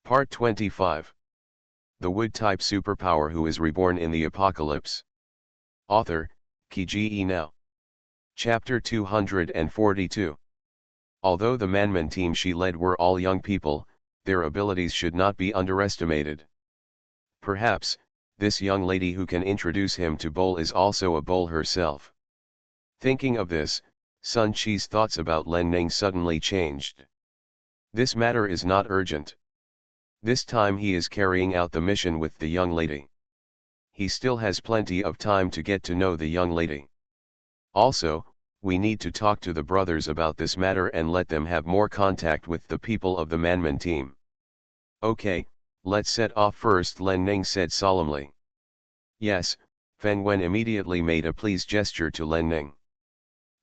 Part 25. The Wood-type superpower who is reborn in the apocalypse. Author, Kge Now. Chapter 242. Although the Manman team she led were all young people, their abilities should not be underestimated. Perhaps, this young lady who can introduce him to Bowl is also a Bowl herself. Thinking of this, Sun Chi's thoughts about Len Ning suddenly changed. This matter is not urgent. This time he is carrying out the mission with the young lady. He still has plenty of time to get to know the young lady. Also, we need to talk to the brothers about this matter and let them have more contact with the people of the Manman team. Okay, let's set off first, Len Ning said solemnly. Yes, Feng Wen immediately made a pleased gesture to Len Ning.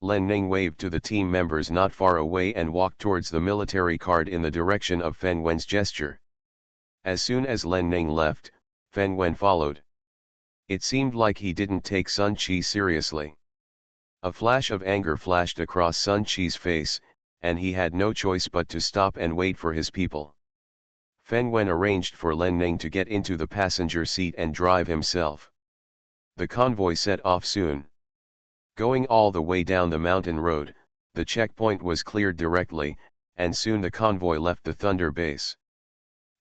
Len Ning waved to the team members not far away and walked towards the military card in the direction of Feng Wen's gesture. As soon as Len Ning left, Feng Wen followed. It seemed like he didn't take Sun Chi seriously. A flash of anger flashed across Sun Chi's face, and he had no choice but to stop and wait for his people. Feng Wen arranged for Len Ning to get into the passenger seat and drive himself. The convoy set off soon. Going all the way down the mountain road, the checkpoint was cleared directly, and soon the convoy left the Thunder base.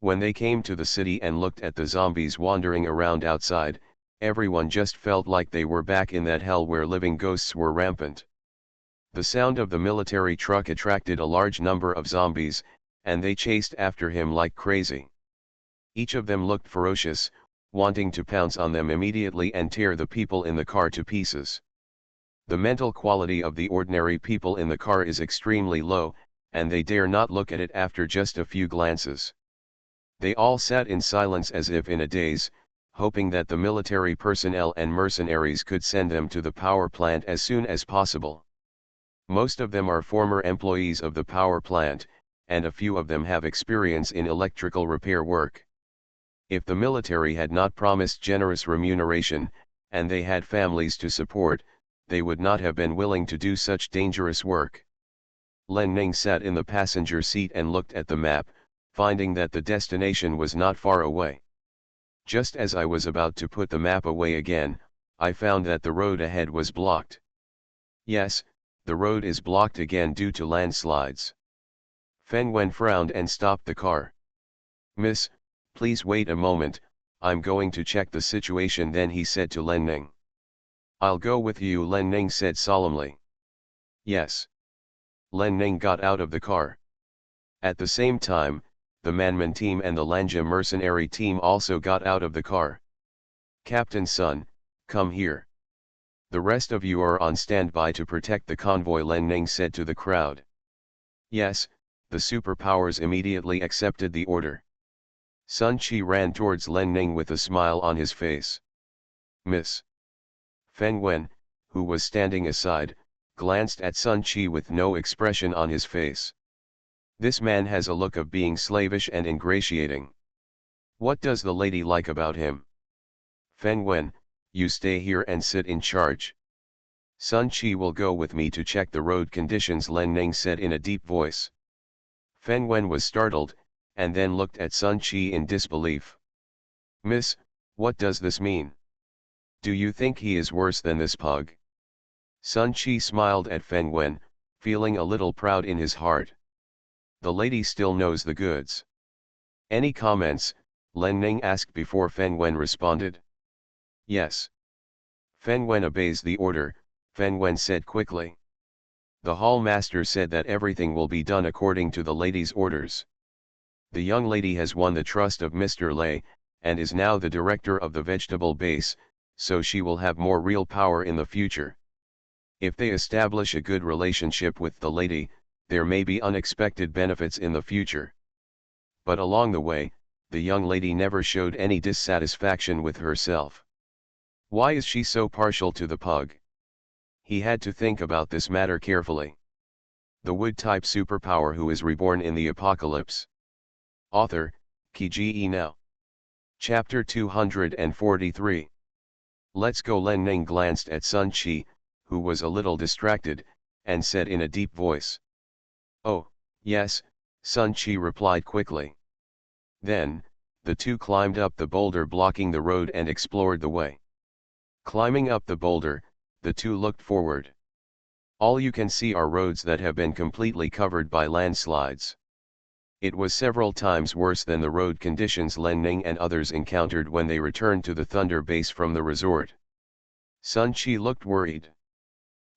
When they came to the city and looked at the zombies wandering around outside, everyone just felt like they were back in that hell where living ghosts were rampant. The sound of the military truck attracted a large number of zombies, and they chased after him like crazy. Each of them looked ferocious, wanting to pounce on them immediately and tear the people in the car to pieces. The mental quality of the ordinary people in the car is extremely low, and they dare not look at it after just a few glances. They all sat in silence as if in a daze, hoping that the military personnel and mercenaries could send them to the power plant as soon as possible. Most of them are former employees of the power plant, and a few of them have experience in electrical repair work. If the military had not promised generous remuneration, and they had families to support, they would not have been willing to do such dangerous work. Len Ning sat in the passenger seat and looked at the map, finding that the destination was not far away. Just as I was about to put the map away again, I found that the road ahead was blocked. Yes, the road is blocked again due to landslides. Feng Wen frowned and stopped the car. Miss, please wait a moment, I'm going to check the situation, then he said to Len Ning. I'll go with you, Len Ning said solemnly. Yes. Len Ning got out of the car. At the same time, the Manman team and the Lanja mercenary team also got out of the car. Captain Sun, come here. The rest of you are on standby to protect the convoy, Len Ning said to the crowd. Yes, the superpowers immediately accepted the order. Sun Chi ran towards Len Ning with a smile on his face. Miss. Feng Wen, who was standing aside, glanced at Sun Chi with no expression on his face. This man has a look of being slavish and ingratiating. What does the lady like about him? Feng Wen, you stay here and sit in charge. Sun Chi will go with me to check the road conditions, Len Ning said in a deep voice. Feng Wen was startled, and then looked at Sun Chi in disbelief. Miss, what does this mean? Do you think he is worse than this pug? Sun Chi smiled at Feng Wen, feeling a little proud in his heart. The lady still knows the goods. Any comments? Len Ning asked before Feng Wen responded. Yes. Feng Wen obeys the order, Feng Wen said quickly. The hall master said that everything will be done according to the lady's orders. The young lady has won the trust of Mr. Lei, and is now the director of the vegetable base, so she will have more real power in the future. If they establish a good relationship with the lady, there may be unexpected benefits in the future. But along the way, the young lady never showed any dissatisfaction with herself. Why is she so partial to the pug? He had to think about this matter carefully. The Wood-type superpower who is reborn in the apocalypse. Author, Kge Now. Chapter 243. Let's go. Len Ning glanced at Sun Chi, who was a little distracted, and said in a deep voice. Oh, yes, Sun Chi replied quickly. Then, the two climbed up the boulder blocking the road and explored the way. Climbing up the boulder, the two looked forward. All you can see are roads that have been completely covered by landslides. It was several times worse than the road conditions Len Ning and others encountered when they returned to the Thunder base from the resort. Sun Chi looked worried.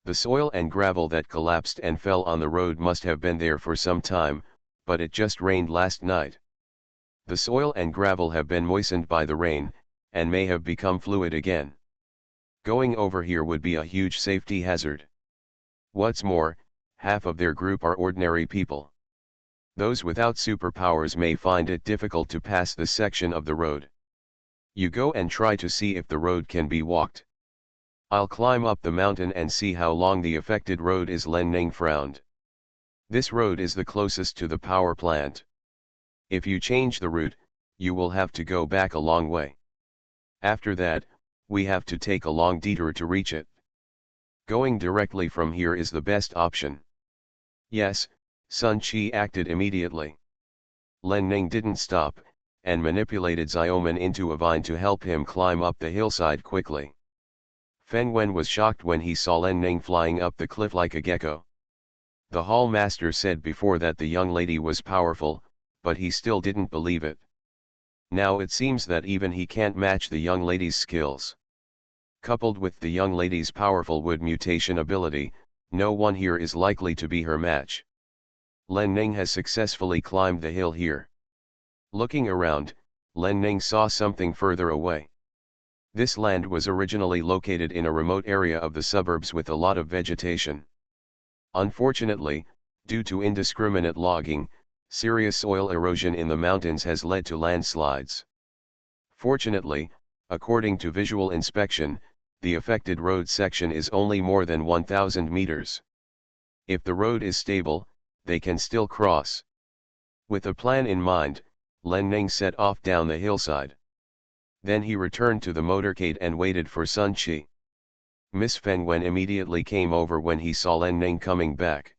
The soil and gravel that collapsed and fell on the road must have been there for some time, but it just rained last night. The soil and gravel have been moistened by the rain, and may have become fluid again. Going over here would be a huge safety hazard. What's more, half of their group are ordinary people. Those without superpowers may find it difficult to pass this section of the road. You go and try to see if the road can be walked. I'll climb up the mountain and see how long the affected road is. Len Ning frowned. This road is the closest to the power plant. If you change the route, you will have to go back a long way. After that, we have to take a long detour to reach it. Going directly from here is the best option. Yes, Sun Chi acted immediately. Len Ning didn't stop, and manipulated Xiaoman into a vine to help him climb up the hillside quickly. Feng Wen was shocked when he saw Len Ning flying up the cliff like a gecko. The hall master said before that the young lady was powerful, but he still didn't believe it. Now it seems that even he can't match the young lady's skills. Coupled with the young lady's powerful wood mutation ability, no one here is likely to be her match. Len Ning has successfully climbed the hill here. Looking around, Len Ning saw something further away. This land was originally located in a remote area of the suburbs with a lot of vegetation. Unfortunately, due to indiscriminate logging, serious soil erosion in the mountains has led to landslides. Fortunately, according to visual inspection, the affected road section is only more than 1,000 meters. If the road is stable, they can still cross. With a plan in mind, Len Ning set off down the hillside. Then he returned to the motorcade and waited for Sun Chi. Miss Feng Wen immediately came over when he saw Len Ning coming back.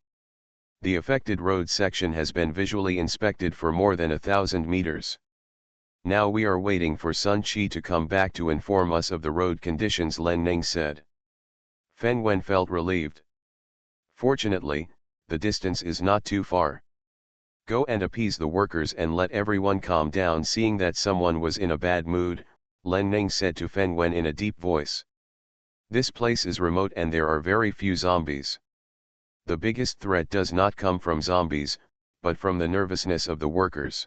The affected road section has been visually inspected for more than 1,000 meters. Now we are waiting for Sun Chi to come back to inform us of the road conditions, Len Ning said. Feng Wen felt relieved. Fortunately, the distance is not too far. Go and appease the workers and let everyone calm down. Seeing that someone was in a bad mood, Len Ning said to Feng Wen in a deep voice. This place is remote and there are very few zombies. The biggest threat does not come from zombies, but from the nervousness of the workers.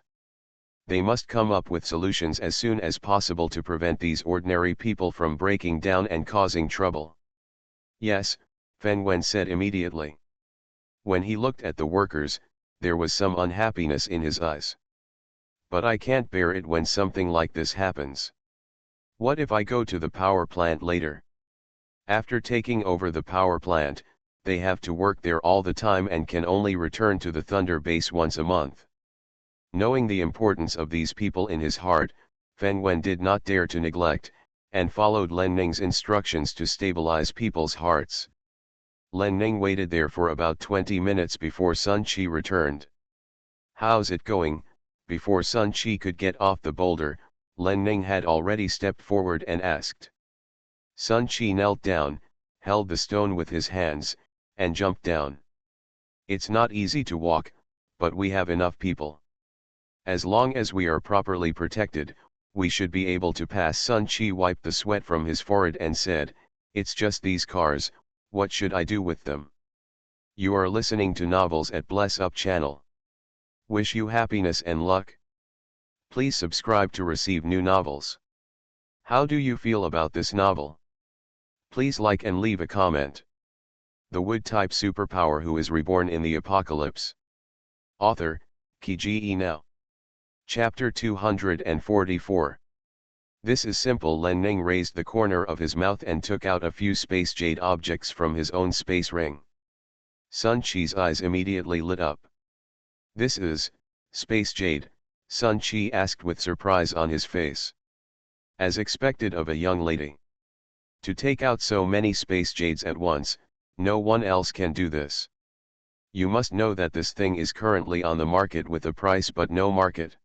They must come up with solutions as soon as possible to prevent these ordinary people from breaking down and causing trouble. Yes, Feng Wen said immediately. When he looked at the workers, there was some unhappiness in his eyes. But I can't bear it when something like this happens. What if I go to the power plant later? After taking over the power plant, they have to work there all the time and can only return to the Thunder base once a month. Knowing the importance of these people in his heart, Feng Wen did not dare to neglect, and followed Len Ning's instructions to stabilize people's hearts. Len Ning waited there for about 20 minutes before Sun Chi returned. How's it going? Before Sun Chi could get off the boulder, Len Ning had already stepped forward and asked. Sun Chi knelt down, held the stone with his hands, and jumped down. It's not easy to walk, but we have enough people. As long as we are properly protected, we should be able to pass. Sun Chi wiped the sweat from his forehead and said, It's just these cars, what should I do with them? You are listening to novels at Bless Up channel. Wish you happiness and luck. Please subscribe to receive new novels. How do you feel about this novel? Please like and leave a comment. The Wood-type superpower who is reborn in the apocalypse. Author, Kiji Now. Chapter 244. This is simple. Len Ning raised the corner of his mouth and took out a few space jade objects from his own space ring. Sun Chi's eyes immediately lit up. This is space jade? Sun Chi asked with surprise on his face. As expected of a young lady. To take out so many space jades at once, no one else can do this. You must know that this thing is currently on the market with a price but no market.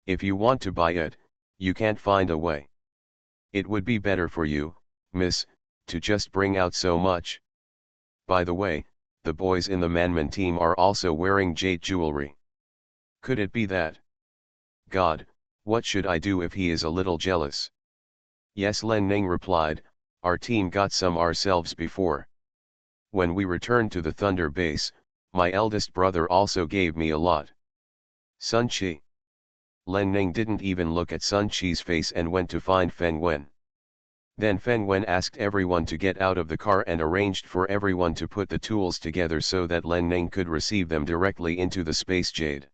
If you want to buy it, you can't find a way. It would be better for you, miss, to just bring out so much. By the way, the boys in the Manman team are also wearing jade jewelry. Could it be that? God, what should I do if he is a little jealous? Yes, Len Ning replied, our team got some ourselves before. When we returned to the Thunder base, my eldest brother also gave me a lot. Sun Chi. Len Ning didn't even look at Sun Chi's face and went to find Feng Wen. Then Feng Wen asked everyone to get out of the car and arranged for everyone to put the tools together so that Len Ning could receive them directly into the space jade.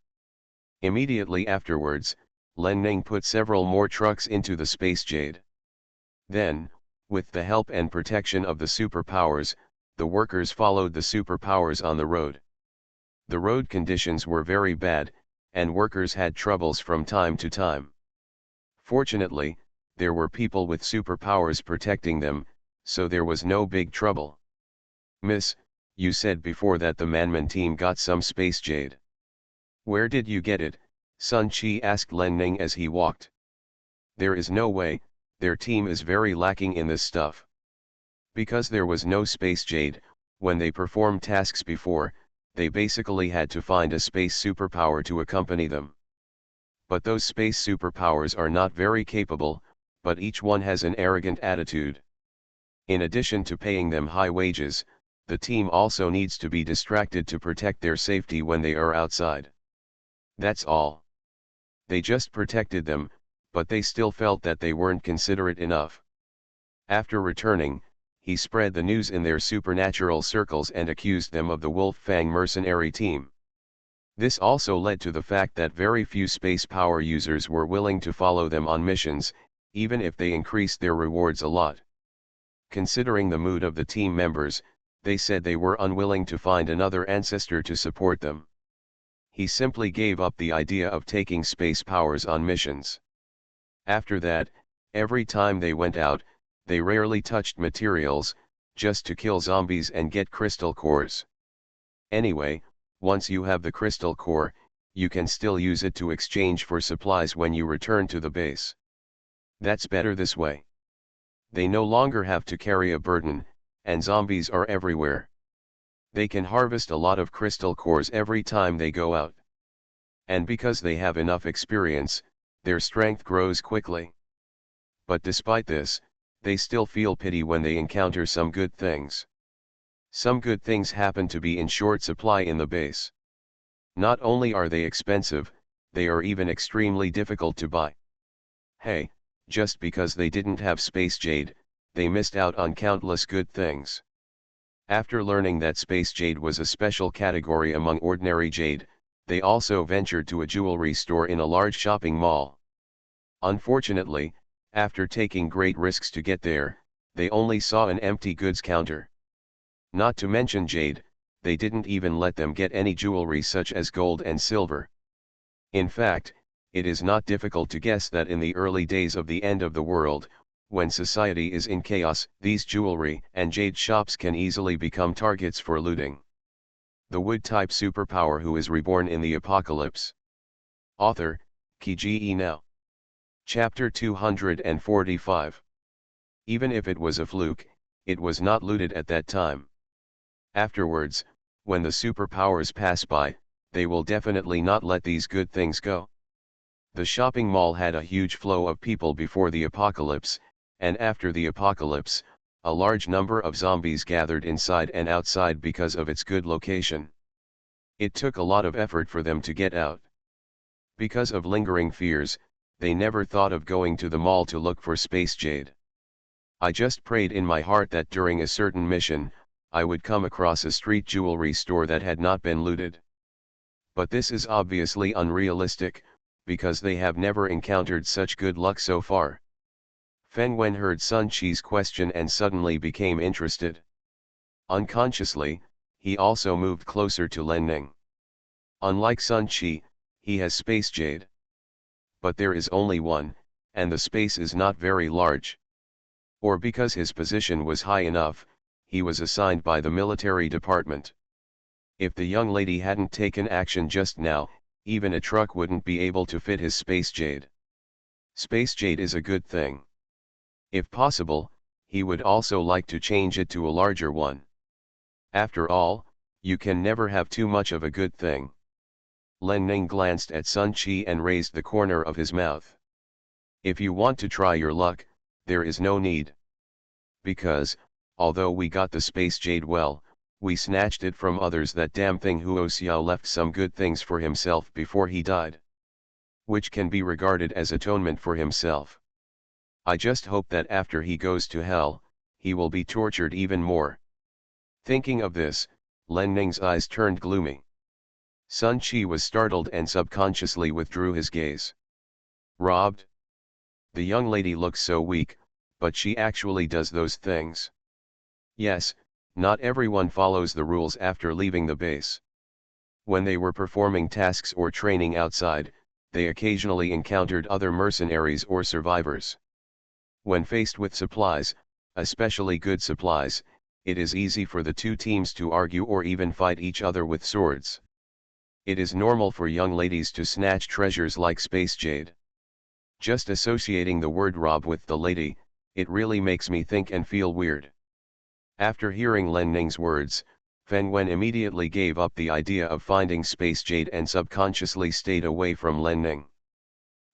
Immediately afterwards, Len Ning put several more trucks into the space jade. Then, with the help and protection of the superpowers, the workers followed the superpowers on the road. The road conditions were very bad, and workers had troubles from time to time. Fortunately, there were people with superpowers protecting them, so there was no big trouble. Miss, you said before that the Manman team got some space jade. Where did you get it? Sun Chi asked Len Ning as he walked. There is no way, their team is very lacking in this stuff. Because there was no space jade, when they performed tasks before, they basically had to find a space superpower to accompany them. But those space superpowers are not very capable, but each one has an arrogant attitude. In addition to paying them high wages, the team also needs to be distracted to protect their safety when they are outside. That's all. They just protected them, but they still felt that they weren't considerate enough. After returning, he spread the news in their supernatural circles and accused them of the Wolf Fang mercenary team. This also led to the fact that very few space power users were willing to follow them on missions, even if they increased their rewards a lot. Considering the mood of the team members, they said they were unwilling to find another ancestor to support them. He simply gave up the idea of taking space powers on missions. After that, every time they went out, they rarely touched materials, just to kill zombies and get crystal cores. Anyway, once you have the crystal core, you can still use it to exchange for supplies when you return to the base. That's better this way. They no longer have to carry a burden, and zombies are everywhere. They can harvest a lot of crystal cores every time they go out. And because they have enough experience, their strength grows quickly. But despite this, they still feel pity when they encounter some good things. Some good things happen to be in short supply in the base. Not only are they expensive, they are even extremely difficult to buy. Hey, just because they didn't have space jade, they missed out on countless good things. After learning that space jade was a special category among ordinary jade, they also ventured to a jewelry store in a large shopping mall. Unfortunately, after taking great risks to get there, they only saw an empty goods counter. Not to mention jade, they didn't even let them get any jewelry such as gold and silver. In fact, it is not difficult to guess that in the early days of the end of the world, when society is in chaos, these jewelry and jade shops can easily become targets for looting. The Wood-type superpower who is reborn in the apocalypse. Author, Kiji Now. Chapter 245. Even if it was a fluke, it was not looted at that time. Afterwards, when the superpowers pass by, they will definitely not let these good things go. The shopping mall had a huge flow of people before the apocalypse, and after the apocalypse, a large number of zombies gathered inside and outside because of its good location. It took a lot of effort for them to get out. Because of lingering fears, they never thought of going to the mall to look for space jade. I just prayed in my heart that during a certain mission, I would come across a street jewelry store that had not been looted. But this is obviously unrealistic, because they have never encountered such good luck so far. Feng Wen heard Sun Chi's question and suddenly became interested. Unconsciously, he also moved closer to Len Ning. Unlike Sun Chi, he has space jade. But there is only one, and the space is not very large. Or because his position was high enough, he was assigned by the military department. If the young lady hadn't taken action just now, Even a truck wouldn't be able to fit his space jade. Space jade is a good thing. If possible, he would also like to change it to a larger one. After all, you can never have too much of a good thing. Len Ning glanced at Sun Chi and raised the corner of his mouth. If you want to try your luck, there is no need. Because, although we got the space jade well, we snatched it from others. That damn thing Huo Xiao left some good things for himself before he died. Which can be regarded as atonement for himself. I just hope that after he goes to hell, he will be tortured even more. Thinking of this, Len Ning's eyes turned gloomy. Sun Chi was startled and subconsciously withdrew his gaze. Robbed? The young lady looks so weak, but she actually does those things. Yes, not everyone follows the rules after leaving the base. When they were performing tasks or training outside, they occasionally encountered other mercenaries or survivors. When faced with supplies, especially good supplies, it is easy for the two teams to argue or even fight each other with swords. It is normal for young ladies to snatch treasures like space jade. Just associating the word rob with the lady, it really makes me think and feel weird. After hearing Len Ning's words, Feng Wen immediately gave up the idea of finding space jade and subconsciously stayed away from Len Ning.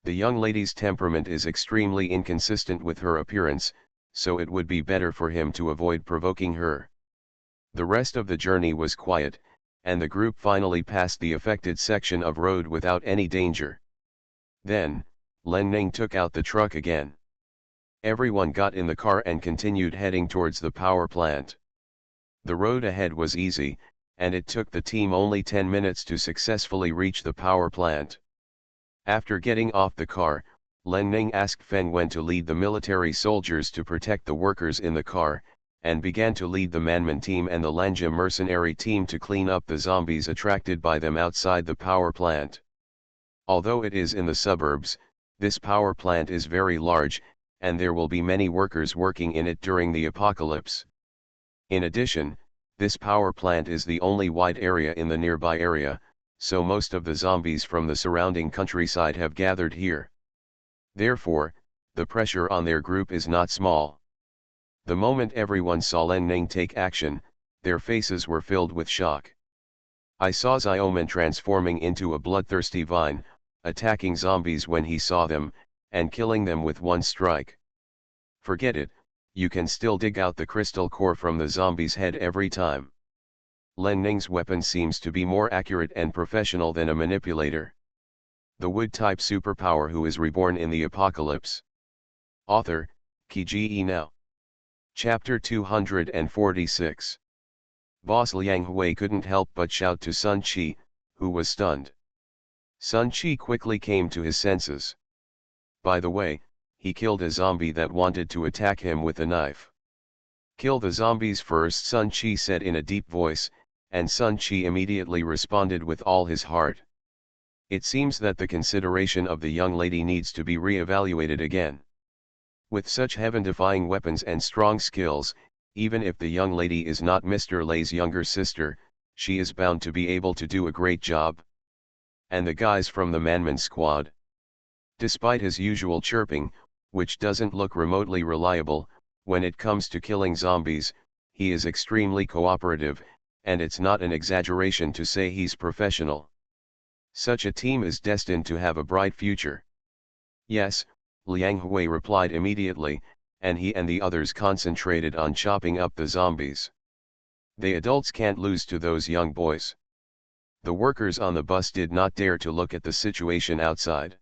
The young lady's temperament is extremely inconsistent with her appearance, so it would be better for him to avoid provoking her. The rest of the journey was quiet, and the group finally passed the affected section of road without any danger. Then, Len Ning took out the truck again. Everyone got in the car and continued heading towards the power plant. The road ahead was easy, and it took the team only 10 minutes to successfully reach the power plant. After getting off the car, Len Ning asked Feng Wen to lead the military soldiers to protect the workers in the car, and began to lead the Manman team and the Lanja mercenary team to clean up the zombies attracted by them outside the power plant. Although it is in the suburbs, this power plant is very large, and there will be many workers working in it during the apocalypse. In addition, this power plant is the only wide area in the nearby area, so most of the zombies from the surrounding countryside have gathered here. Therefore, the pressure on their group is not small. The moment everyone saw Len Ning take action, their faces were filled with shock. I saw Xiaoman transforming into a bloodthirsty vine, attacking zombies when he saw them, and killing them with one strike. Forget it, you can still dig out the crystal core from the zombie's head every time. Len Ning's weapon seems to be more accurate and professional than a manipulator. The wood-type superpower who is reborn in the apocalypse. Author, Kiji Now. Chapter 246. Boss Liang Hui couldn't help but shout to Sun Chi, who was stunned. Sun Chi quickly came to his senses. By the way, he killed a zombie that wanted to attack him with a knife. Kill the zombies first, Sun Chi said in a deep voice, and Sun Chi immediately responded with all his heart. It seems that the consideration of the young lady needs to be re-evaluated again. With such heaven-defying weapons and strong skills, even if the young lady is not Mr. Lei's younger sister, she is bound to be able to do a great job. And the guys from the Manman squad. Despite his usual chirping, which doesn't look remotely reliable, when it comes to killing zombies, he is extremely cooperative, and it's not an exaggeration to say he's professional. Such a team is destined to have a bright future. Yes, Liang Hui replied immediately, and he and the others concentrated on chopping up the zombies. They adults can't lose to those young boys. The workers on the bus did not dare to look at the situation outside.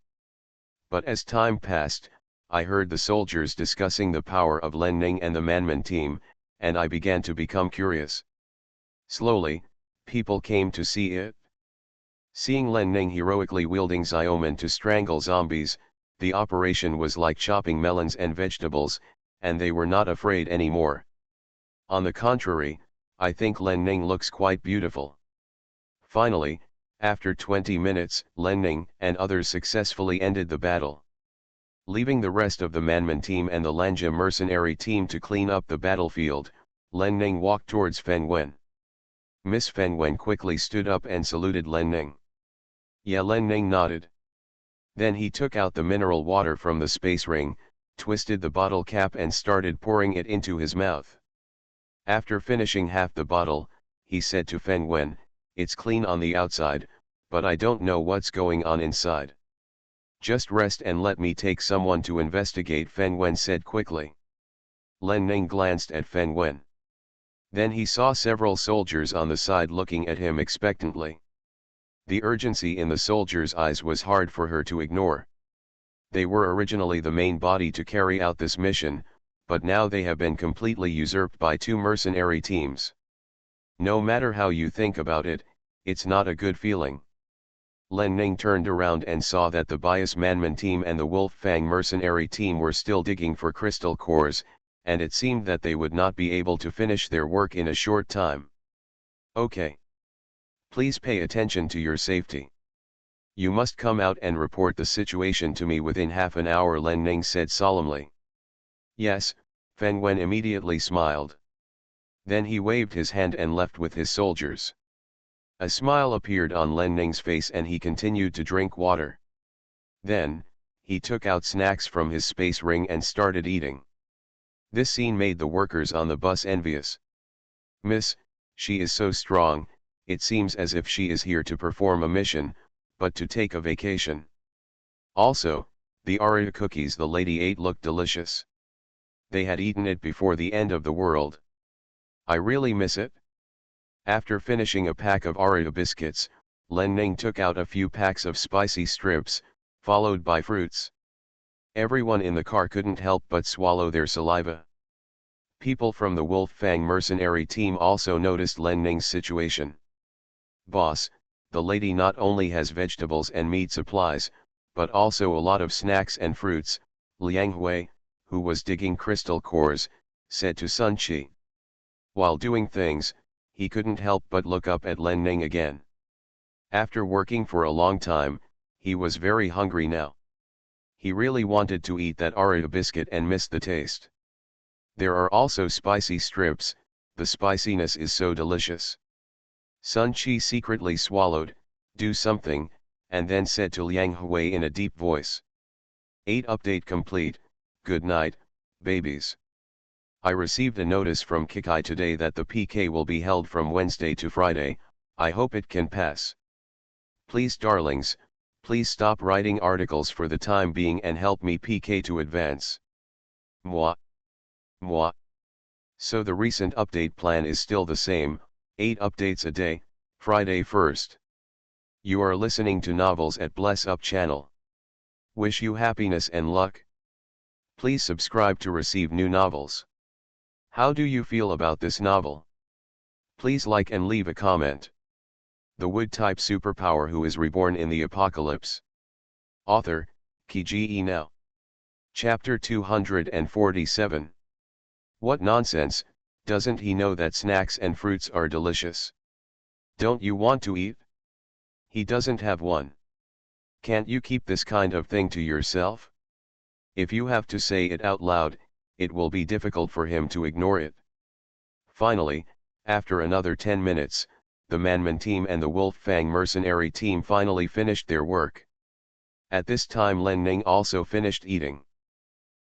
But as time passed, I heard the soldiers discussing the power of Len Ning and the Manman team, and I began to become curious. Slowly, people came to see it. Seeing Len Ning heroically wielding Xiaoman to strangle zombies, the operation was like chopping melons and vegetables, and they were not afraid anymore. On the contrary, I think Len Ning looks quite beautiful. Finally, after 20 minutes, Len Ning and others successfully ended the battle. Leaving the rest of the Manman team and the Lanja mercenary team to clean up the battlefield, Len Ning walked towards Feng Wen. Miss Feng Wen quickly stood up and saluted Len Ning. Yeah, Len Ning nodded. Then he took out the mineral water from the space ring, twisted the bottle cap and started pouring it into his mouth. After finishing half the bottle, he said to Feng Wen, "It's clean on the outside, but I don't know what's going on inside. Just rest and let me take someone to investigate," Feng Wen said quickly. Len Ning glanced at Feng Wen. Then he saw several soldiers on the side looking at him expectantly. The urgency in the soldiers' eyes was hard for her to ignore. They were originally the main body to carry out this mission, but now they have been completely usurped by two mercenary teams. No matter how you think about it, it's not a good feeling. Len Ning turned around and saw that the Bias Manman team and the Wolf Fang mercenary team were still digging for crystal cores, and it seemed that they would not be able to finish their work in a short time. "Okay. Please pay attention to your safety. You must come out and report the situation to me within half an hour," Len Ning said solemnly. "Yes," Feng Wen immediately smiled. Then he waved his hand and left with his soldiers. A smile appeared on Len Ning's face and he continued to drink water. Then, he took out snacks from his space ring and started eating. This scene made the workers on the bus envious. "Miss, she is so strong, it seems as if she is here to perform a mission, but to take a vacation. Also, the Oreo cookies the lady ate looked delicious. They had eaten it before the end of the world. I really miss it." After finishing a pack of Oreo biscuits, Len Ning took out a few packs of spicy strips, followed by fruits. Everyone in the car couldn't help but swallow their saliva. People from the Wolf Fang mercenary team also noticed Len Ning's situation. "Boss, the lady not only has vegetables and meat supplies, but also a lot of snacks and fruits," Liang Hui, who was digging crystal cores, said to Sun Chi. While doing things, he couldn't help but look up at Len Ning again. After working for a long time, he was very hungry now. He really wanted to eat that Oreo biscuit and missed the taste. There are also spicy strips, the spiciness is so delicious. Sun Chi secretly swallowed, "Do something," and then said to Liang Hui in a deep voice. 8 Update complete, good night, babies. I received a notice from Kikai today that the PK will be held from Wednesday to Friday. I hope it can pass. Please darlings, please stop writing articles for the time being and help me PK to advance. Moi. Moi. So the recent update plan is still the same, 8 updates a day, Friday 1st. You are listening to Novels at Bless Up channel. Wish you happiness and luck. Please subscribe to receive new novels. How do you feel about this novel? Please like and leave a comment. The Wood-type superpower who is reborn in the apocalypse. Author, Kiji Now. Chapter 247. What nonsense, doesn't he know that snacks and fruits are delicious? Don't you want to eat? He doesn't have one. Can't you keep this kind of thing to yourself? If you have to say it out loud, it will be difficult for him to ignore it. Finally, after another 10 minutes, the Manman team and the Wolf Fang mercenary team finally finished their work. At this time Len Ning also finished eating.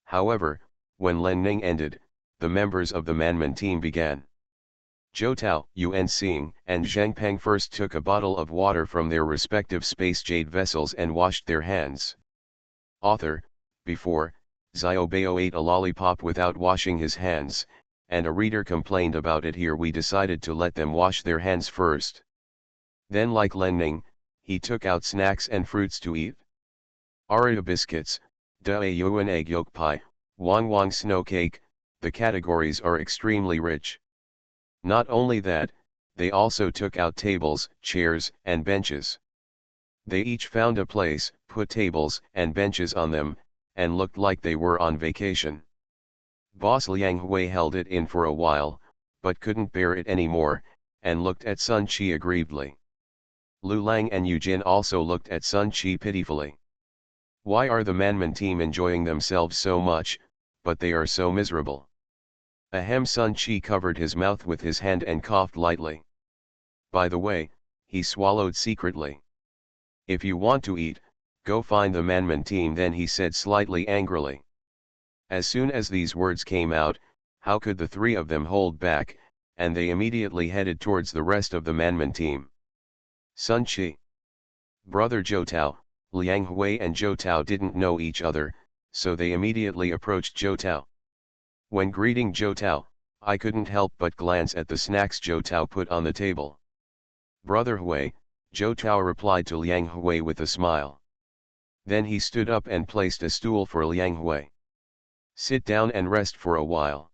However, when Len Ning ended, the members of the Manman team began. Zhou Tao, Yuan Xing, and Zhang Peng first took a bottle of water from their respective space jade vessels and washed their hands. Author, before, Xiaobao ate a lollipop without washing his hands, and a reader complained about it. Here we decided to let them wash their hands first. Then like Len Ning, he took out snacks and fruits to eat. Oreo biscuits, Da Yuan egg yolk pie, Wang Wang snow cake, the categories are extremely rich. Not only that, they also took out tables, chairs, and benches. They each found a place, put tables and benches on them, and looked like they were on vacation. Boss Liang Hui held it in for a while, but couldn't bear it anymore, and looked at Sun Chi aggrievedly. Lu Lang and Yu Jin also looked at Sun Chi pitifully. Why are the Manman team enjoying themselves so much, but they are so miserable? Ahem. Sun Chi covered his mouth with his hand and coughed lightly. By the way, he swallowed secretly. If you want to eat, go find the Manman team, then he said slightly angrily. As soon as these words came out, how could the three of them hold back, and they immediately headed towards the rest of the Manman team. Sun Chi, brother Zhou Tao, Liang Hui and Zhou Tao didn't know each other, so they immediately approached Zhou Tao. When greeting Zhou Tao, I couldn't help but glance at the snacks Zhou Tao put on the table. Brother Hui, Zhou Tao replied to Liang Hui with a smile. Then he stood up and placed a stool for Liang Hui. Sit down and rest for a while.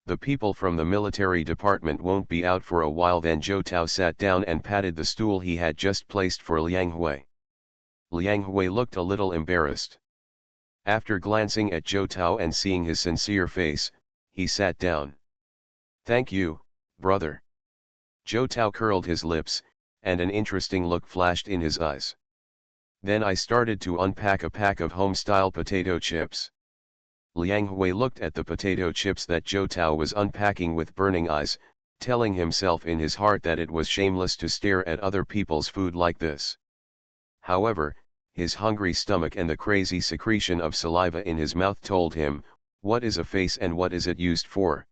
The people from the military department won't be out for a while. Then Zhou Tao sat down and patted the stool he had just placed for Liang Hui. Liang Hui looked a little embarrassed. After glancing at Zhou Tao and seeing his sincere face, he sat down. Thank you, brother. Zhou Tao curled his lips, and an interesting look flashed in his eyes. Then I started to unpack a pack of home-style potato chips. Liang Hui looked at the potato chips that Zhou Tao was unpacking with burning eyes, telling himself in his heart that it was shameless to stare at other people's food like this. However, his hungry stomach and the crazy secretion of saliva in his mouth told him, what is a face and what is it used for?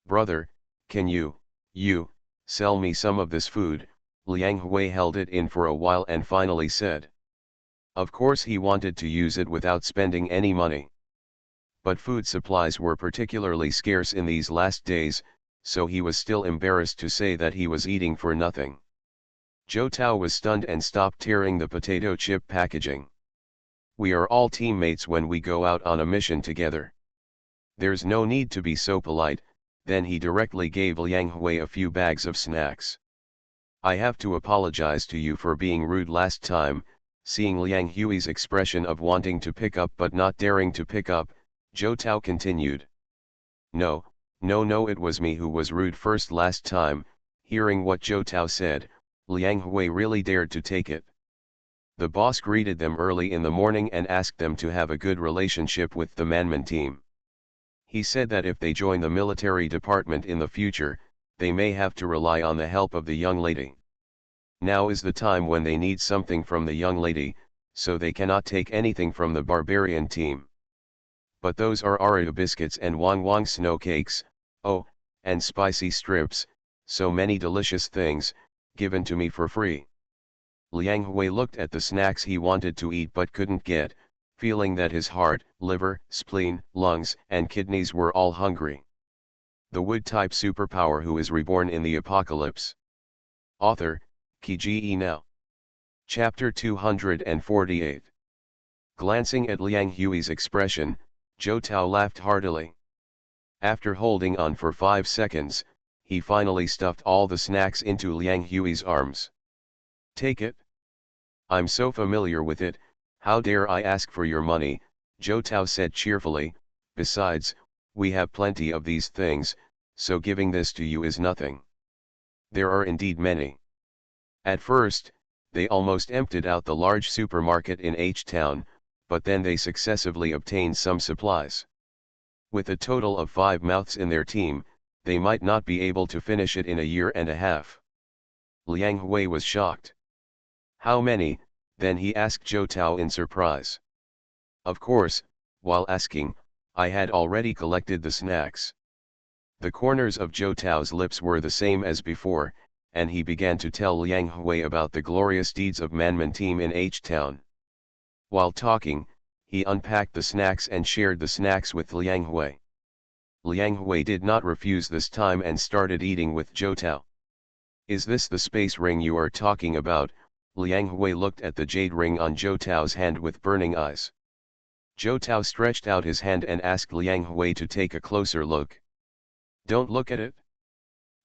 Brother, can you sell me some of this food? Liang Hui held it in for a while and finally said. Of course he wanted to use it without spending any money. But food supplies were particularly scarce in these last days, so he was still embarrassed to say that he was eating for nothing. Zhou Tao was stunned and stopped tearing the potato chip packaging. We are all teammates when we go out on a mission together. There's no need to be so polite. Then he directly gave Liang Hui a few bags of snacks. I have to apologize to you for being rude last time. Seeing Liang Hui's expression of wanting to pick up but not daring to pick up, Zhou Tao continued. No, it was me who was rude first last time. Hearing what Zhou Tao said, Liang Hui really dared to take it. The boss greeted them early in the morning and asked them to have a good relationship with the Manman team. He said that if they join the military department in the future, they may have to rely on the help of the young lady. Now is the time when they need something from the young lady, so they cannot take anything from the barbarian team. But those are Oreo biscuits and Wang Wang snow cakes, oh, and spicy strips, so many delicious things, given to me for free. Liang Hui looked at the snacks he wanted to eat but couldn't get, feeling that his heart, liver, spleen, lungs, and kidneys were all hungry. The Wood-type superpower who is reborn in the apocalypse. Author, Kiji Now. Chapter 248. Glancing at Liang Hui's expression, Zhou Tao laughed heartily. After holding on for 5 seconds, he finally stuffed all the snacks into Liang Hui's arms. Take it. I'm so familiar with it, how dare I ask for your money, Zhou Tao said cheerfully. Besides, we have plenty of these things, so giving this to you is nothing. There are indeed many. At first, they almost emptied out the large supermarket in H-Town, but then they successively obtained some supplies. With a total of 5 mouths in their team, they might not be able to finish it in a year and a half. Liang Hui was shocked. How many? Then he asked Zhou Tao in surprise. Of course, while asking, I had already collected the snacks. The corners of Zhou Tao's lips were the same as before, and he began to tell Liang Hui about the glorious deeds of Manman team in H-Town. While talking, he unpacked the snacks and shared the snacks with Liang Hui. Liang Hui did not refuse this time and started eating with Zhou Tao. Is this the space ring you are talking about? Liang Hui looked at the jade ring on Zhou Tao's hand with burning eyes. Zhou Tao stretched out his hand and asked Liang Hui to take a closer look. Don't look at it.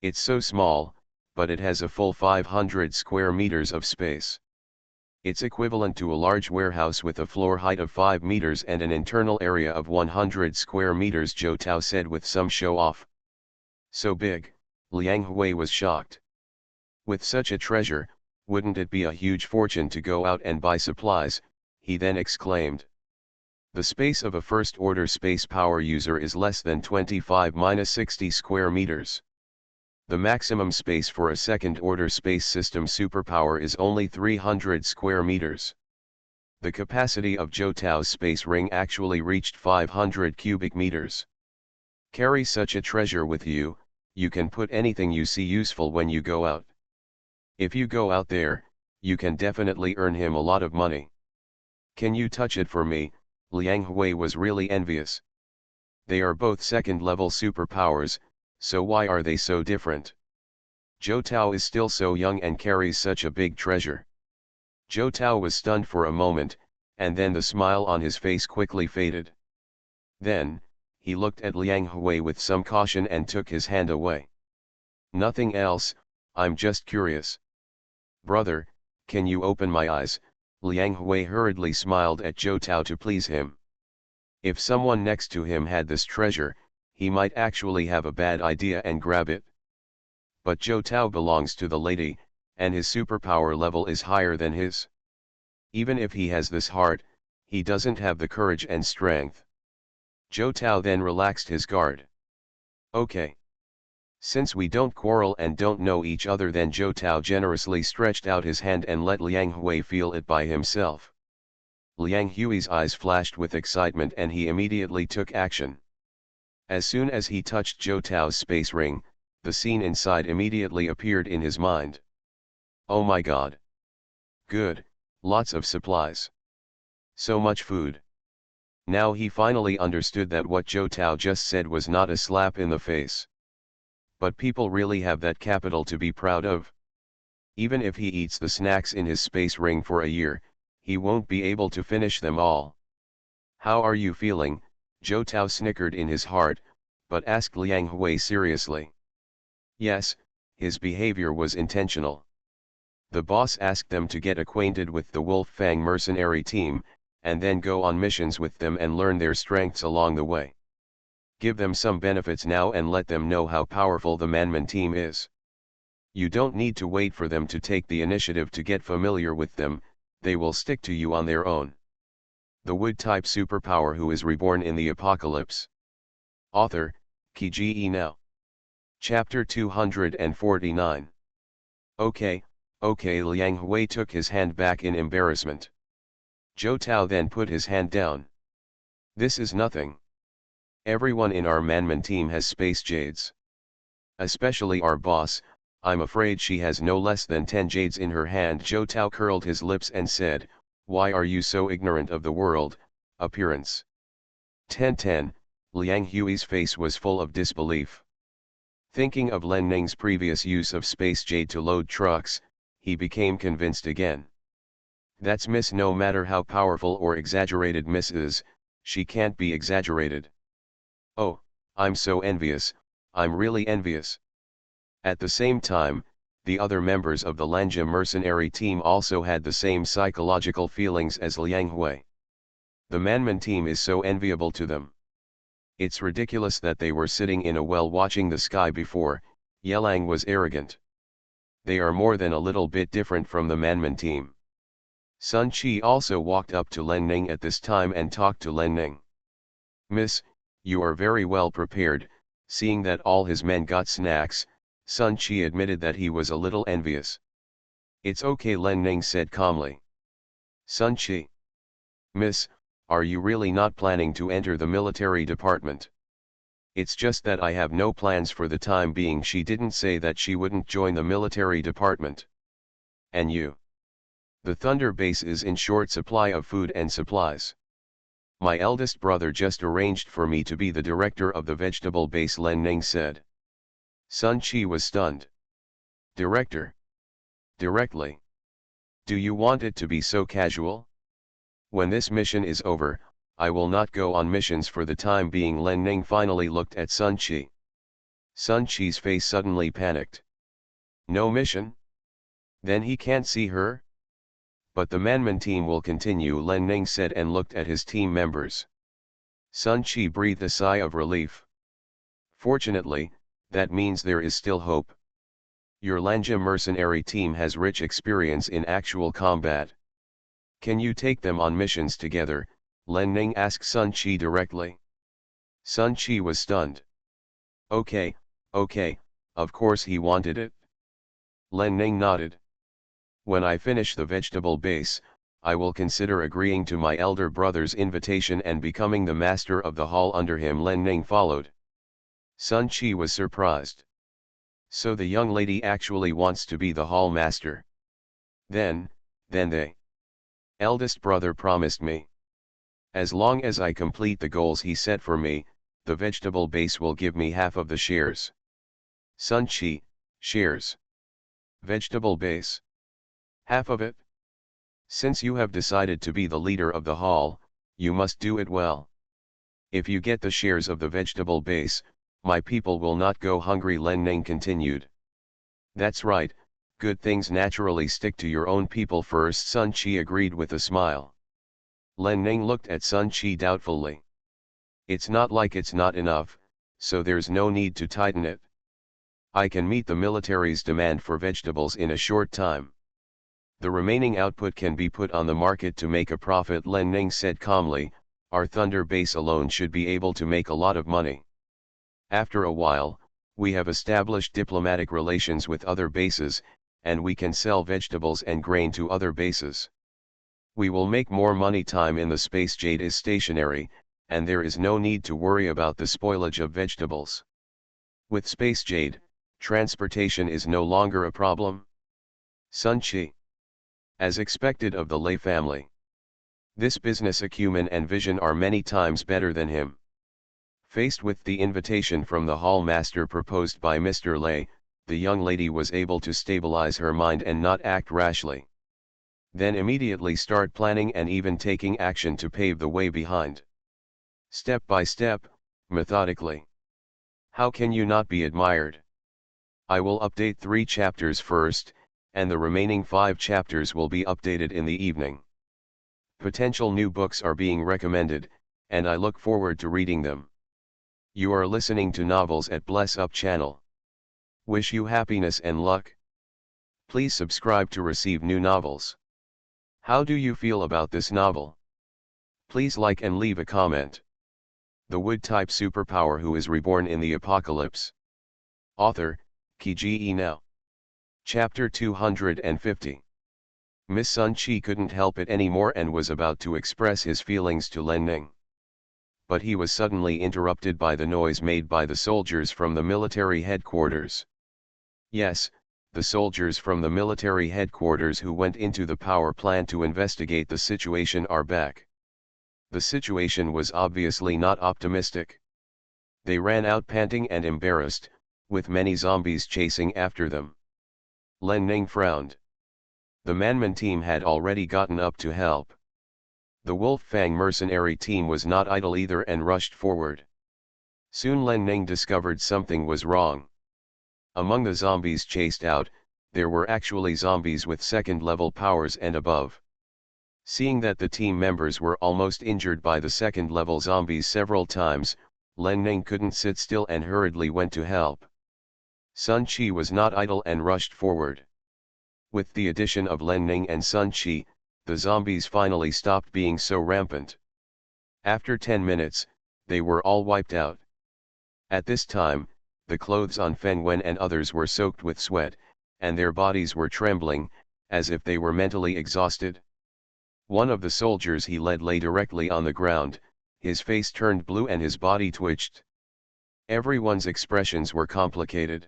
It's so small, but it has a full 500 square meters of space. It's equivalent to a large warehouse with a floor height of 5 meters and an internal area of 100 square meters, Zhou Tao said with some show-off. So big, Liang Hui was shocked. With such a treasure, wouldn't it be a huge fortune to go out and buy supplies? He then exclaimed. The space of a first-order space power user is less than 25-60 square meters. The maximum space for a second-order space system superpower is only 300 square meters. The capacity of Jotao's space ring actually reached 500 cubic meters. Carry such a treasure with you, you can put anything you see useful when you go out. If you go out there, you can definitely earn him a lot of money. Can you touch it for me? Liang Hui was really envious. They are both second-level superpowers, so why are they so different? Jotao is still so young and carries such a big treasure. Jotao was stunned for a moment, and then the smile on his face quickly faded. Then, he looked at Liang Hui with some caution and took his hand away. Nothing else, I'm just curious. Brother, can you open my eyes? Liang Hui hurriedly smiled at Jotao to please him. If someone next to him had this treasure, he might actually have a bad idea and grab it. But Jotao belongs to the lady, and his superpower level is higher than his. Even if he has this heart, he doesn't have the courage and strength. Jotao then relaxed his guard. Okay. Since we don't quarrel and don't know each other, then Jotao generously stretched out his hand and let Liang Hui feel it by himself. Liang Hui's eyes flashed with excitement and he immediately took action. As soon as he touched Jotao's space ring, the scene inside immediately appeared in his mind. Oh my god. Good, lots of supplies. So much food. Now he finally understood that what Jotao just said was not a slap in the face. But people really have that capital to be proud of. Even if he eats the snacks in his space ring for a year, he won't be able to finish them all. How are you feeling? Jotao snickered in his heart, but asked Liang Hui seriously. Yes, his behavior was intentional. The boss asked them to get acquainted with the Wolf Fang mercenary team, and then go on missions with them and learn their strengths along the way. Give them some benefits now and let them know how powerful the Manman team is. You don't need to wait for them to take the initiative to get familiar with them, they will stick to you on their own. The Wood-type superpower who is reborn in the apocalypse. Author, Kiji Now. Chapter 249. Okay, Liang Hui took his hand back in embarrassment. Jotao then put his hand down. This is nothing. Everyone in our Manman team has space jades. Especially our boss, I'm afraid she has no less than 10 jades in her hand. Jotao curled his lips and said, why are you so ignorant of the world, appearance? 10. Liang Hui's face was full of disbelief. Thinking of Len Ning's previous use of space jade to load trucks, he became convinced again. That's Miss. No matter how powerful or exaggerated Miss is, she can't be exaggerated. Oh, I'm so envious, I'm really envious. At the same time, the other members of the Lanja mercenary team also had the same psychological feelings as Liang Hui. The Manman team is so enviable to them. It's ridiculous that they were sitting in a well watching the sky before. Yelang was arrogant. They are more than a little bit different from the Manman team. Sun Qi also walked up to Len Ning at this time and talked to Len Ning. Miss, you are very well prepared. Seeing that all his men got snacks, Sun Qi admitted that he was a little envious. It's okay, Len Ning said calmly. Sun Qi. Miss, are you really not planning to enter the military department? It's just that I have no plans for the time being. She didn't say that she wouldn't join the military department. And you? The Thunder base is in short supply of food and supplies. My eldest brother just arranged for me to be the director of the vegetable base, Len Ning said. Sun Qi was stunned. Director? Directly? Do you want it to be so casual? When this mission is over, I will not go on missions for the time being. Len Ning finally looked at Sun Qi. Sun Qi's face suddenly panicked. No mission? Then he can't see her? But the Manman team will continue, Len Ning said and looked at his team members. Sun Qi breathed a sigh of relief. Fortunately, that means there is still hope. Your Lanja mercenary team has rich experience in actual combat. Can you take them on missions together? Len Ning asked Sun Qi directly. Sun Qi was stunned. Okay, Of course he wanted it. Len Ning nodded. When I finish the vegetable base, I will consider agreeing to my elder brother's invitation and becoming the master of the hall under him. Len Ning followed. Sun Chi was surprised. So the young lady actually wants to be the hall master. Then they. Eldest brother promised me. As long as I complete the goals he set for me, the vegetable base will give me half of the shares. Sun Chi, shares. Vegetable base. Half of it? Since you have decided to be the leader of the hall, you must do it well. If you get the shares of the vegetable base, my people will not go hungry. Len Ning continued. That's right, good things naturally stick to your own people first. Sun Chi agreed with a smile. Len Ning looked at Sun Chi doubtfully. It's not like it's not enough, so there's no need to tighten it. I can meet the military's demand for vegetables in a short time. The remaining output can be put on the market to make a profit. Len Ning said calmly, our Thunder base alone should be able to make a lot of money. After a while, we have established diplomatic relations with other bases, and we can sell vegetables and grain to other bases. We will make more money. Time in the space jade is stationary, and there is no need to worry about the spoilage of vegetables. With space jade, transportation is no longer a problem. Sun Chi. As expected of the Lei family. This business acumen and vision are many times better than him. Faced with the invitation from the hall master proposed by Mr. Lei, the young lady was able to stabilize her mind and not act rashly. Then immediately start planning and even taking action to pave the way behind. Step by step, methodically. How can you not be admired? I will update 3 chapters first, and the remaining 5 chapters will be updated in the evening. Potential new books are being recommended, and I look forward to reading them. You are listening to Novels at Bless Up channel. Wish you happiness and luck. Please subscribe to receive new novels. How do you feel about this novel? Please like and leave a comment. The wood-type superpower who is reborn in the apocalypse. Author, Ki Now. Chapter 250. Miss Sun Chi couldn't help it anymore and was about to express his feelings to Len Ning. But he was suddenly interrupted by the noise made by the soldiers from the military headquarters. Yes, the soldiers from the military headquarters who went into the power plant to investigate the situation are back. The situation was obviously not optimistic. They ran out panting and embarrassed, with many zombies chasing after them. Len Ning frowned. The Manman team had already gotten up to help. The Wolf Fang mercenary team was not idle either and rushed forward. Soon Len Ning discovered something was wrong. Among the zombies chased out, there were actually zombies with second-level powers and above. Seeing that the team members were almost injured by the second-level zombies several times, Len Ning couldn't sit still and hurriedly went to help. Sun Chi was not idle and rushed forward. With the addition of Len Ning and Sun Chi, the zombies finally stopped being so rampant. After 10 minutes, they were all wiped out. At this time, the clothes on Feng Wen and others were soaked with sweat, and their bodies were trembling, as if they were mentally exhausted. One of the soldiers he led lay directly on the ground, his face turned blue and his body twitched. Everyone's expressions were complicated.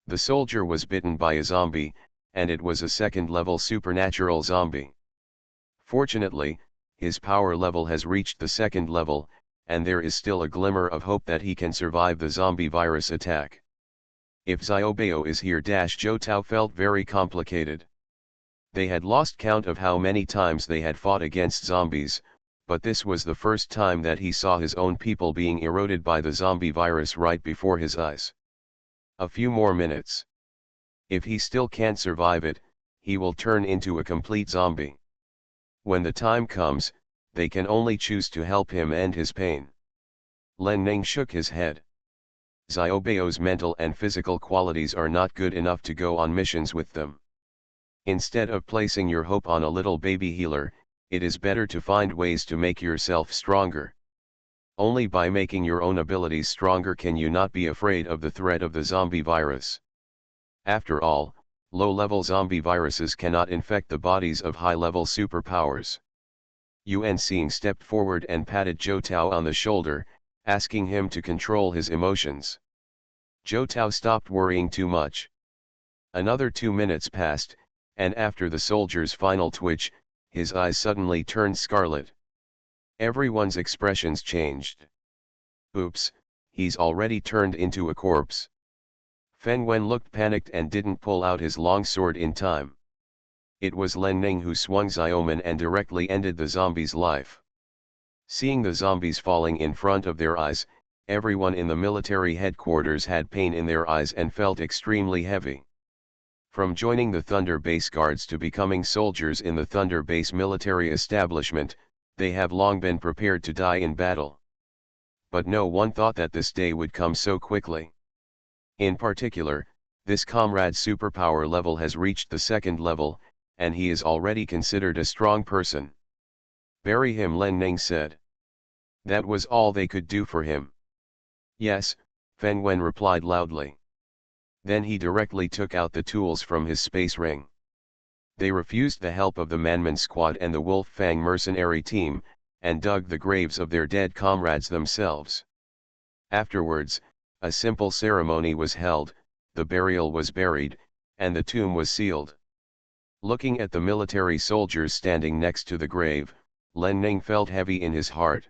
The soldier was bitten by a zombie, and it was a second-level supernatural zombie. Fortunately, his power level has reached the second level, and there is still a glimmer of hope that he can survive the zombie virus attack. If Xiaobao is here, Zhou Tao felt very complicated. They had lost count of how many times they had fought against zombies, but this was the first time that he saw his own people being eroded by the zombie virus right before his eyes. A few more minutes. If he still can't survive it, he will turn into a complete zombie. When the time comes, they can only choose to help him end his pain. Len Ning shook his head. Xiaobao's mental and physical qualities are not good enough to go on missions with them. Instead of placing your hope on a little baby healer, it is better to find ways to make yourself stronger. Only by making your own abilities stronger can you not be afraid of the threat of the zombie virus. After all, low-level zombie viruses cannot infect the bodies of high-level superpowers. Yuan Xing stepped forward and patted Zhou Tao on the shoulder, asking him to control his emotions. Zhou Tao stopped worrying too much. Another 2 minutes passed, and after the soldier's final twitch, his eyes suddenly turned scarlet. Everyone's expressions changed. Oops, he's already turned into a corpse. Feng Wen looked panicked and didn't pull out his long sword in time. It was Len Ning who swung Xiaoman and directly ended the zombie's life. Seeing the zombies falling in front of their eyes, everyone in the military headquarters had pain in their eyes and felt extremely heavy. From joining the Thunder Base Guards to becoming soldiers in the Thunder Base military establishment, they have long been prepared to die in battle. But no one thought that this day would come so quickly. In particular, this comrade's superpower level has reached the 2nd level, and he is already considered a strong person. Bury him, Len Ning said. That was all they could do for him. Yes, Feng Wen replied loudly. Then he directly took out the tools from his space ring. They refused the help of the Manman Squad and the Wolf Fang mercenary team, and dug the graves of their dead comrades themselves. Afterwards, a simple ceremony was held, the burial was buried, and the tomb was sealed. Looking at the military soldiers standing next to the grave, Len Ning felt heavy in his heart.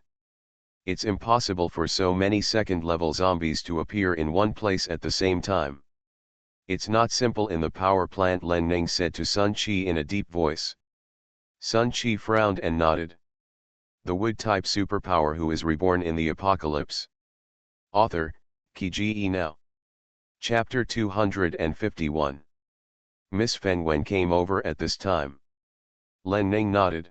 It's impossible for so many second-level zombies to appear in one place at the same time. It's not simple in the power plant, Len Ning said to Sun Qi in a deep voice. Sun Qi frowned and nodded. The wood-type superpower who is reborn in the apocalypse. Author, Qi Now. Chapter 251. Miss Feng Wen came over at this time. Len Ning nodded.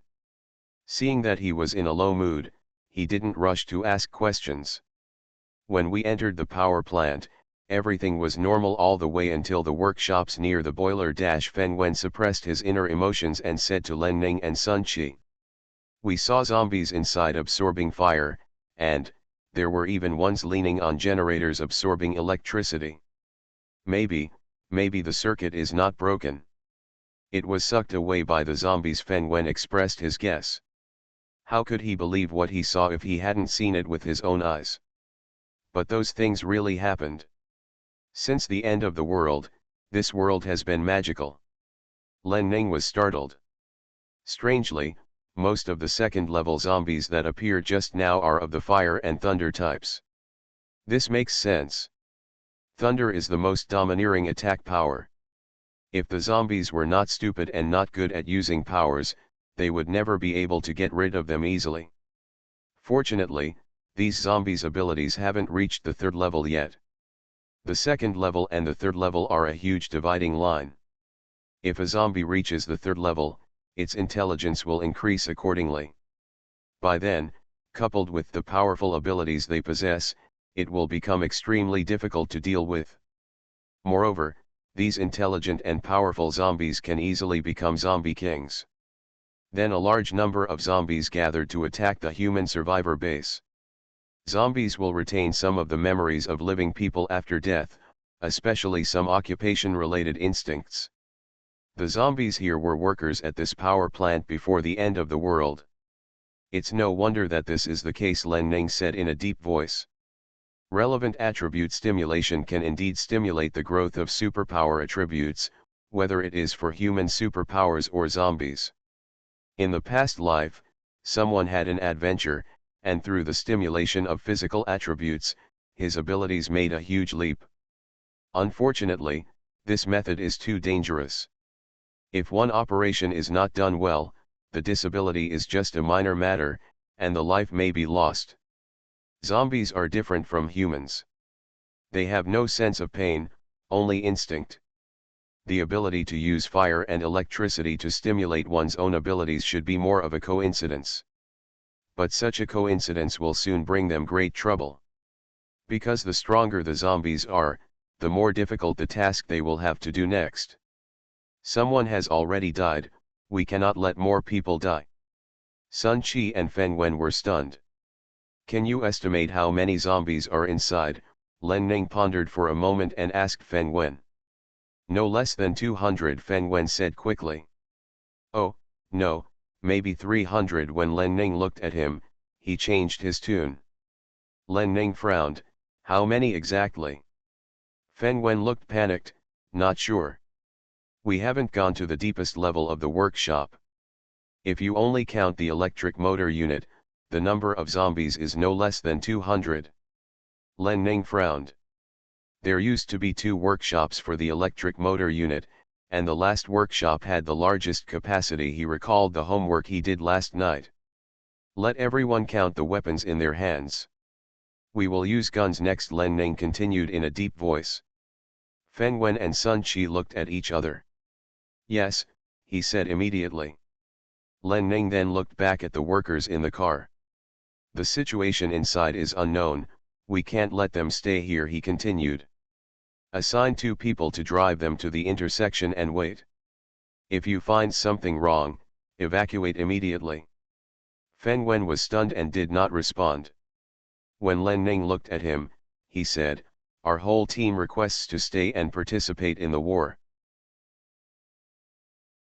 Seeing that he was in a low mood, he didn't rush to ask questions. When we entered the power plant, everything was normal all the way until the workshops near the boiler. Feng Wen suppressed his inner emotions and said to Len Ning and Sun Qi. We saw zombies inside absorbing fire, and there were even ones leaning on generators absorbing electricity. Maybe the circuit is not broken. It was sucked away by the zombies. Feng Wen expressed his guess. How could he believe what he saw if he hadn't seen it with his own eyes? But those things really happened. Since the end of the world, this world has been magical. Len Ning was startled. Strangely, most of the second-level zombies that appear just now are of the fire and thunder types. This makes sense. Thunder is the most domineering attack power. If the zombies were not stupid and not good at using powers, they would never be able to get rid of them easily. Fortunately, these zombies' abilities haven't reached the 3rd level yet. The 2nd level and the 3rd level are a huge dividing line. If a zombie reaches the 3rd level, its intelligence will increase accordingly. By then, coupled with the powerful abilities they possess, it will become extremely difficult to deal with. Moreover, these intelligent and powerful zombies can easily become zombie kings. Then a large number of zombies gathered to attack the human survivor base. Zombies will retain some of the memories of living people after death, especially some occupation-related instincts. The zombies here were workers at this power plant before the end of the world. It's no wonder that this is the case, Len Ning said in a deep voice. Relevant attribute stimulation can indeed stimulate the growth of superpower attributes, whether it is for human superpowers or zombies. In the past life, someone had an adventure, and through the stimulation of physical attributes, his abilities made a huge leap. Unfortunately, this method is too dangerous. If one operation is not done well, the disability is just a minor matter, and the life may be lost. Zombies are different from humans. They have no sense of pain, only instinct. The ability to use fire and electricity to stimulate one's own abilities should be more of a coincidence. But such a coincidence will soon bring them great trouble. Because the stronger the zombies are, the more difficult the task they will have to do next. Someone has already died, we cannot let more people die. Sun Qi and Feng Wen were stunned. Can you estimate how many zombies are inside? Len Ning pondered for a moment and asked Feng Wen. No less than 200, Feng Wen said quickly. Oh, no, maybe 300. When Len Ning looked at him, he changed his tune. Len Ning frowned. How many exactly? Feng Wen looked panicked, not sure. We haven't gone to the deepest level of the workshop. If you only count the electric motor unit, the number of zombies is no less than 200. Len Ning frowned. There used to be 2 workshops for the electric motor unit, and the last workshop had the largest capacity. He recalled the homework he did last night. Let everyone count the weapons in their hands. We will use guns next, Len Ning continued in a deep voice. Feng Wen and Sun Qi looked at each other. Yes, he said immediately. Len Ning then looked back at the workers in the car. The situation inside is unknown, we can't let them stay here, he continued. Assign 2 people to drive them to the intersection and wait. If you find something wrong, evacuate immediately. Feng Wen was stunned and did not respond. When Len Ning looked at him, he said, our whole team requests to stay and participate in the war.